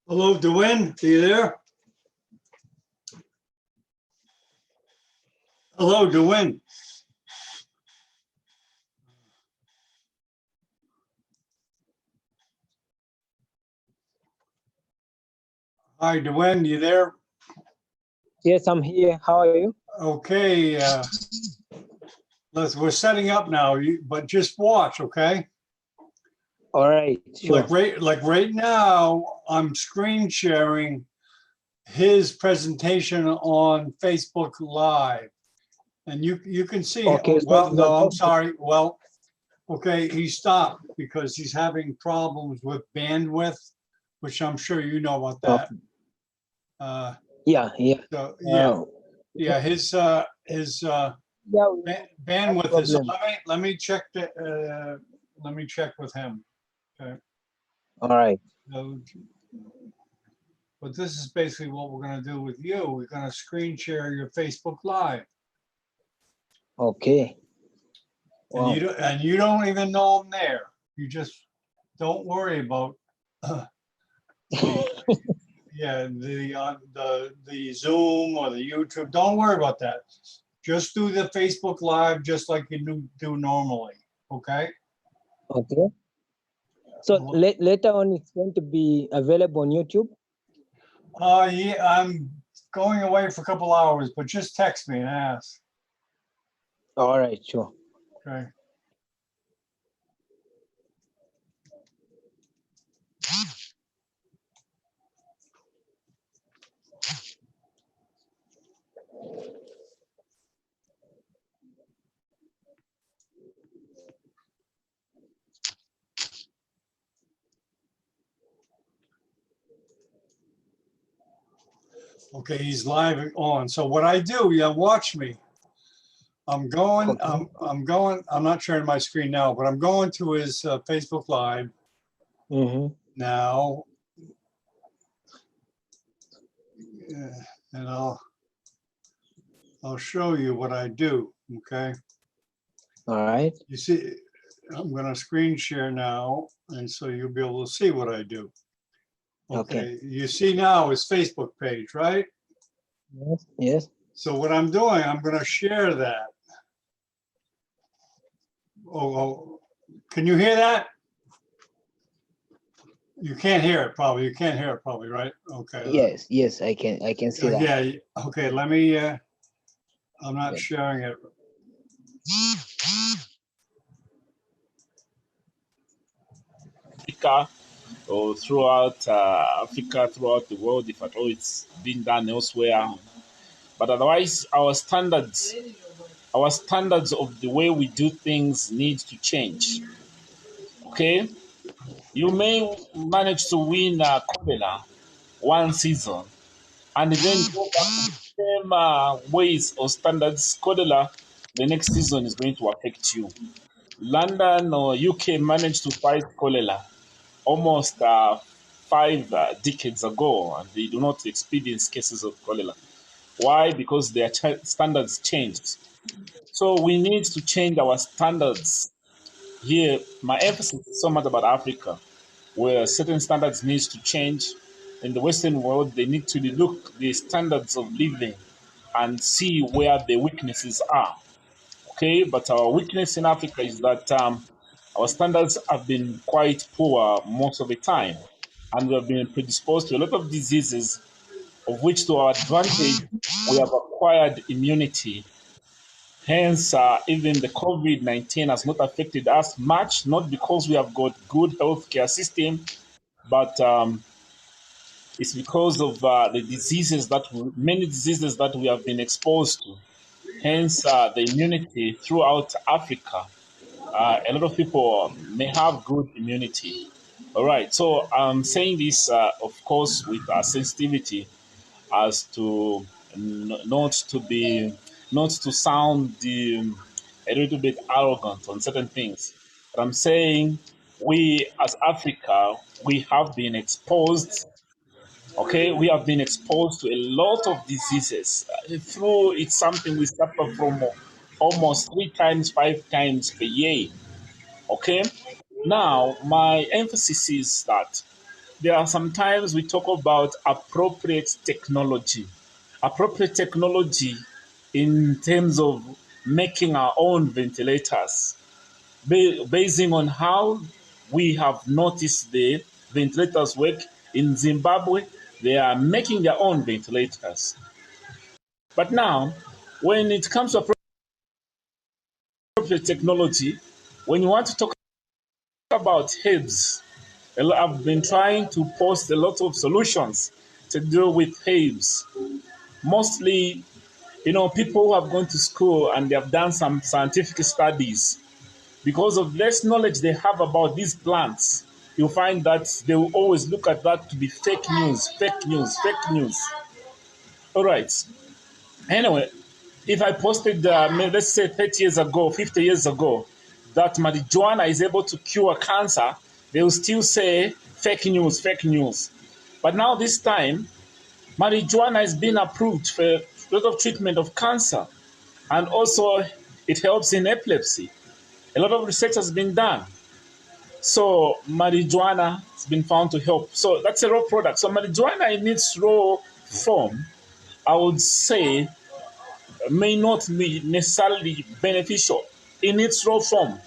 Hello, Dwayne, are you there? Hello, Dwayne. Hi, Dwayne, you there? Yes, I'm here. How are you? Okay, we're setting up now, but just watch, okay? All right, sure. Like right now, I'm screen sharing his presentation on Facebook Live. And you can see, Okay, well, so no, I'm sorry. Well, okay, he stopped because he's having problems with bandwidth, which I'm sure you know about that. Yeah. So, yeah, his bandwidth is. problem. Let me check let me check with him. Okay. All right. But this is basically what we're going to do with you. We're going to screen share your Facebook Live. Okay. Wow. And you don't even know I'm there. You just don't worry about the Zoom or the YouTube. Don't worry about that. Just do the Facebook Live just like you do normally. Okay. Okay. So later on, it's going to be available on YouTube. Yeah, I'm going away for a couple hours, but just text me and ask. All right, sure. Okay. Okay, he's live on. So what I do, watch me. I'm going, okay. I'm not sharing my screen now, but I'm going to his Facebook Live now. And I'll show you what I do, okay? All right. You see, I'm gonna screen share now, and so you'll be able to see what I do. Okay. You see now his Facebook page, right? Yes. So what I'm doing, I'm gonna share that. Oh, can you hear that? You can't hear it probably. You can't hear it probably, right? Okay. Yes, I can see that. Yeah, okay, let me, I'm not sharing it. Africa or throughout Africa, throughout the world, if at all it's been done elsewhere. But otherwise, our standards of the way we do things need to change. Okay? You may manage to win Kobela one season and then go back to the same ways or standards. Kodela, the next season is going to affect you. London or UK managed to fight cholera almost 5 decades ago, and they do not experience cases of cholera. Why? Because their standards changed. So we need to change our standards. Here, my emphasis is so much about Africa, where certain standards need to change. In the Western world, they need to look the standards of living and see where the weaknesses are. Okay, but our weakness in Africa is that our standards have been quite poor most of the time, and we have been predisposed to a lot of diseases, of which, to our advantage, we have acquired immunity. Hence, even the COVID-19 has not affected us much, not because we have got good healthcare system, but it's because of many diseases that we have been exposed to. Hence, the immunity throughout Africa. A lot of people may have good immunity. All right. So I'm saying this, of course, with sensitivity, as to not to sound a little bit arrogant on certain things. But I'm saying we, as Africa, we have been exposed. Okay, we have been exposed to a lot of diseases. Flu, it's something we suffer from almost 3 times, 5 times per year. Okay, now my emphasis is that there are sometimes we talk about appropriate technology. Appropriate technology in terms of making our own ventilators, basing on how we have noticed the ventilators work in Zimbabwe. They are making their own ventilators. But now, when it comes to appropriate technology, when you want to talk about herbs, I've been trying to post a lot of solutions to deal with herbs. Mostly, people who have gone to school and they have done some scientific studies. Because of less knowledge they have about these plants, you'll find that they will always look at that to be fake news, fake news, fake news. All right. Anyway, if I posted, let's say 30 years ago, 50 years ago, that marijuana is able to cure cancer, they will still say fake news, fake news. But now this time, marijuana has been approved for a lot of treatment of cancer. And also, it helps in epilepsy. A lot of research has been done. So marijuana has been found to help. So that's a raw product. So marijuana in its raw form, I would say, may not be necessarily beneficial in its raw form.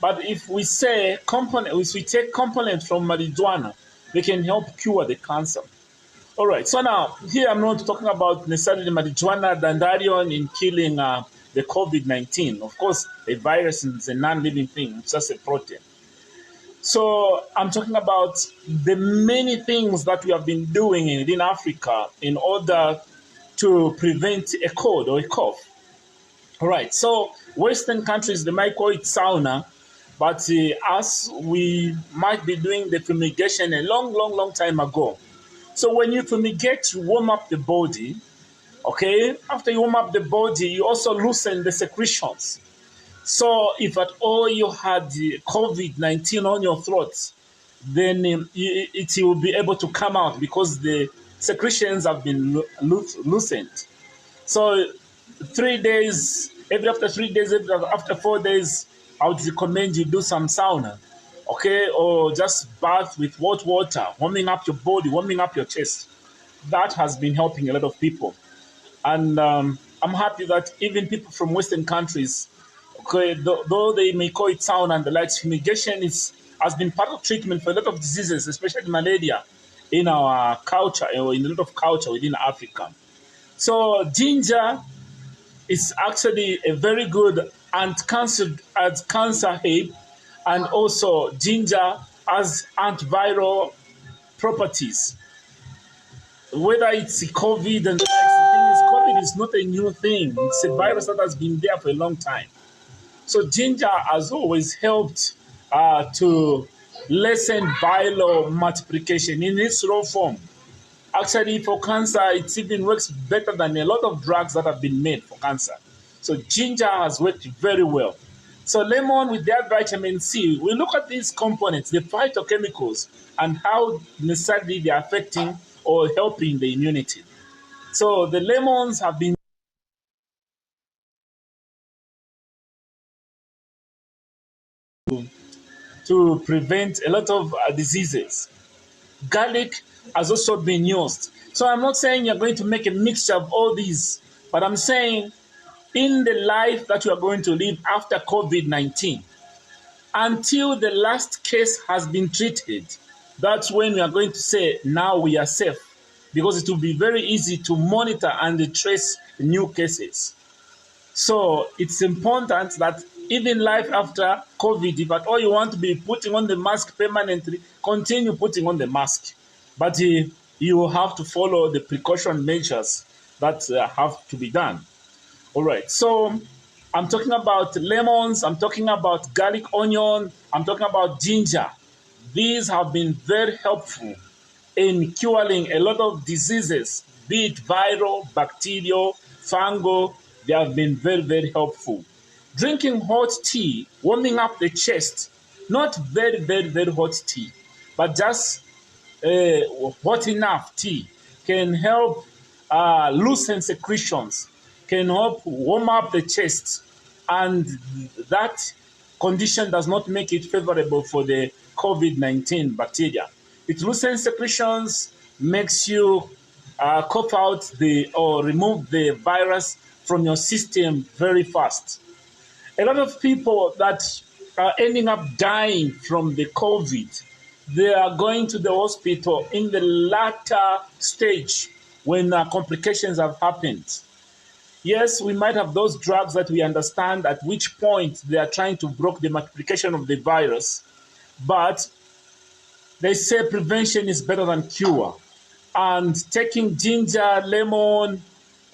But if we take components from marijuana, they can help cure the cancer. All right. So now, here I'm not talking about necessarily marijuana dandelion in killing the COVID-19. Of course, a virus is a non-living thing. It's just a protein. So I'm talking about the many things that we have been doing in Africa in order to prevent a cold or a cough. All right. So Western countries, they might call it sauna, but us, we might be doing the fumigation a long, long, long time ago. So when you fumigate, you warm up the body. Okay. After you warm up the body, you also loosen the secretions. So if at all you had COVID-19 on your throat, then it will be able to come out because the secretions have been loosened. So 3 days, after 3 days, after 4 days, I would recommend you do some sauna, okay, or just bath with hot water, warming up your body, warming up your chest. That has been helping a lot of people. And I'm happy that even people from Western countries, okay, though they may call it sauna and the likes, fumigation has been part of treatment for a lot of diseases, especially malaria, in our culture or in a lot of culture within Africa. So ginger is actually a very good anti-cancer herb, and also ginger has antiviral properties. Whether it's COVID and the thing is, COVID is not a new thing. It's a virus that has been there for a long time. So ginger has always helped to lessen viral multiplication in its raw form. Actually, for cancer, it even works better than a lot of drugs that have been made for cancer. So ginger has worked very well. So lemon with their vitamin C, we look at these components, the phytochemicals, and how necessarily they are affecting or helping the immunity. So the lemons have been to prevent a lot of diseases. Garlic has also been used. So I'm not saying you're going to make a mixture of all these, but I'm saying in the life that you are going to live after COVID-19, until the last case has been treated, that's when we are going to say, now we are safe, because it will be very easy to monitor and trace new cases. So it's important that even life after COVID, if at all you want to be putting on the mask permanently, continue putting on the mask. But you have to follow the precaution measures that have to be done. All right. So I'm talking about lemons. I'm talking about garlic, onion. I'm talking about ginger. These have been very helpful in curing a lot of diseases, be it viral, bacterial, fungal. They have been very, very helpful. Drinking hot tea, warming up the chest, not very, very, very hot tea, but just hot enough tea can help loosen secretions, can help warm up the chest, and that condition does not make it favorable for the COVID-19 bacteria. It loosens secretions, makes you cough out or remove the virus from your system very fast. A lot of people that are ending up dying from the COVID, they are going to the hospital in the latter stage when complications have happened. Yes, we might have those drugs that we understand at which point they are trying to block the multiplication of the virus, but they say prevention is better than cure. And taking ginger, lemon,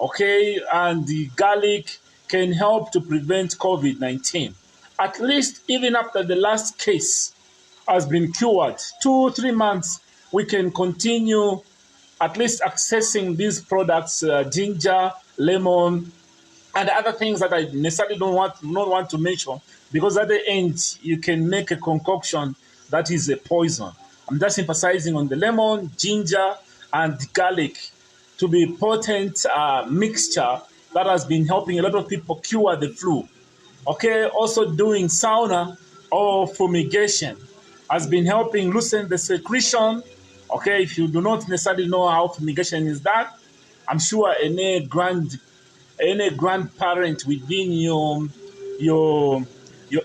okay, and the garlic can help to prevent COVID-19. At least even after the last case has been cured, 2 3 months, we can continue at least accessing these products, ginger, lemon, and other things that I necessarily not want to mention, because at the end you can make a concoction that is a poison. I'm just emphasizing on the lemon, ginger, and garlic to be potent mixture that has been helping a lot of people cure the flu. Okay, also doing sauna or fumigation has been helping loosen the secretion. Okay, if you do not necessarily know how fumigation is done, I'm sure any grandparent within your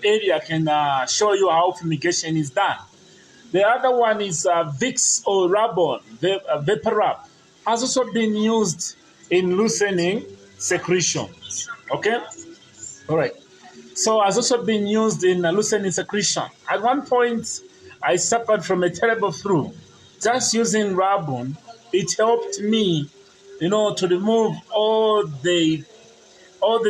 area can show you how fumigation is done. The other one is Vicks or Rabon, Vaporub, has also been used in loosening secretions. Okay, all right. So has also been used in loosening secretion. At one point, I suffered from a terrible flu. Just using Rabon, it helped me, to remove all the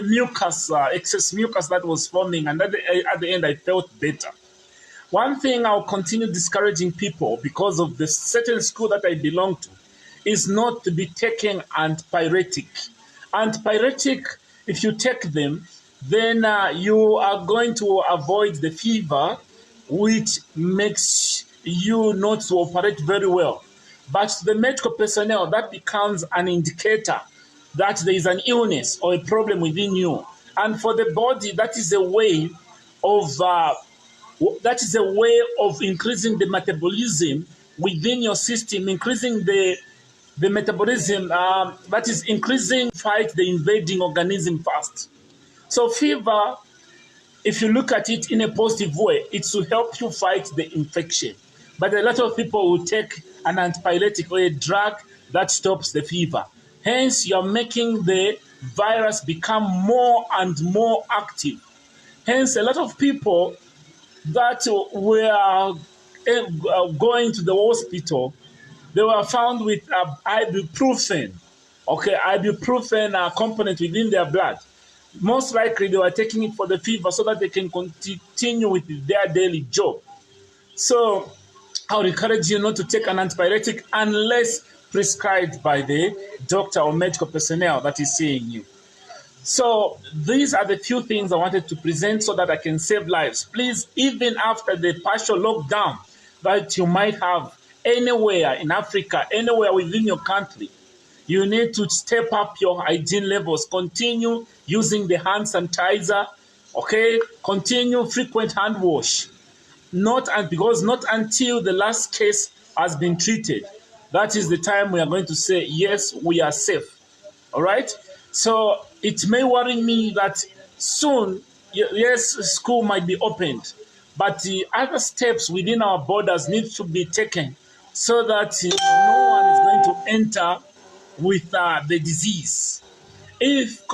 mucus, excess mucus that was forming, and at the end, I felt better. One thing I'll continue discouraging people because of the certain school that I belong to is not to be taking antipyretic. Antipyretic, if you take them, then you are going to avoid the fever, which makes you not to operate very well. But to the medical personnel, that becomes an indicator that there is an illness or a problem within you. And for the body, that is a way of increasing the metabolism within your system, increasing the metabolism, that is increasing, fight the invading organism fast. So fever, if you look at it in a positive way, it will help you fight the infection. But a lot of people will take an antipyretic or a drug that stops the fever. Hence, you're making the virus become more and more active. Hence, a lot of people that were going to the hospital, they were found with ibuprofen, okay, ibuprofen component within their blood. Most likely they were taking it for the fever so that they can continue with their daily job. So I would encourage you not to take an antibiotic unless prescribed by the doctor or medical personnel that is seeing you. So these are the few things I wanted to present so that I can save lives. Please, even after the partial lockdown that you might have anywhere in Africa, anywhere within your country, you need to step up your hygiene levels. Continue using the hand sanitizer, okay? Continue frequent hand wash. Not until the last case has been treated. That is the time we are going to say, yes, we are safe. All right? So it may worry me that soon, yes, school might be opened, but the other steps within our borders need to be taken so that no one is going to enter with the disease. If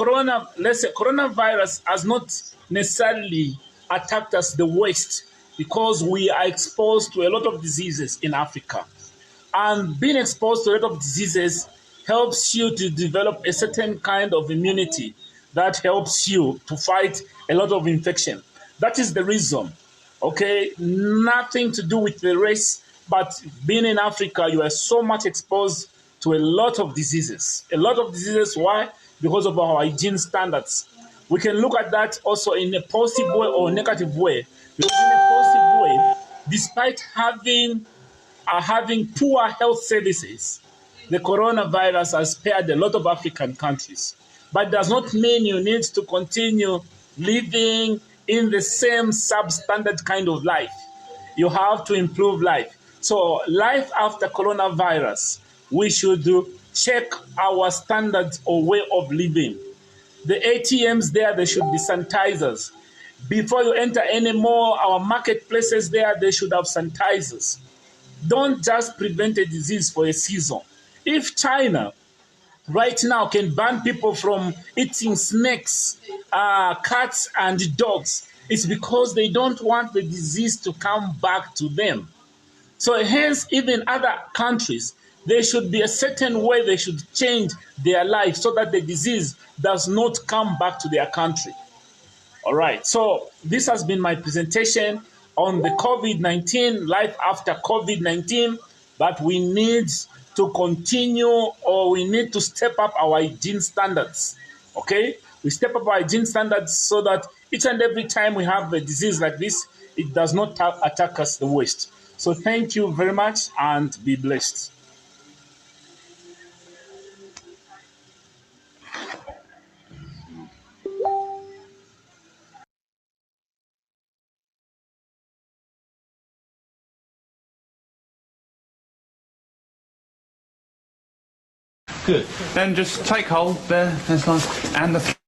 let's say coronavirus has not necessarily attacked us the worst because we are exposed to a lot of diseases in Africa. And being exposed to a lot of diseases helps you to develop a certain kind of immunity that helps you to fight a lot of infection. That is the reason, okay? Nothing to do with the race, but being in Africa, you are so much exposed to a lot of diseases. A lot of diseases, why? Because of our hygiene standards. We can look at that also in a positive way or negative way. Because in a positive way, despite having poor health services, the coronavirus has spared a lot of African countries. But it does not mean you need to continue living in the same substandard kind of life. You have to improve life. So life after coronavirus, we should check our standards or way of living. The ATMs there, they should be sanitizers. Before you enter any mall, our marketplaces there, they should have sanitizers. Don't just prevent a disease for a season. If China right now can ban people from eating snakes, cats, and dogs, it's because they don't want the disease to come back to them. So hence, even other countries, there should be a certain way they should change their life so that the disease does not come back to their country. All right, so this has been my presentation on the COVID-19, life after COVID-19, that we need to continue or we need to step up our hygiene standards. Okay, we step up our hygiene standards so that each and every time we have a disease like this, it does not attack us the worst. So thank you very much and be blessed. Good. Then just take hold there. That's nice. And the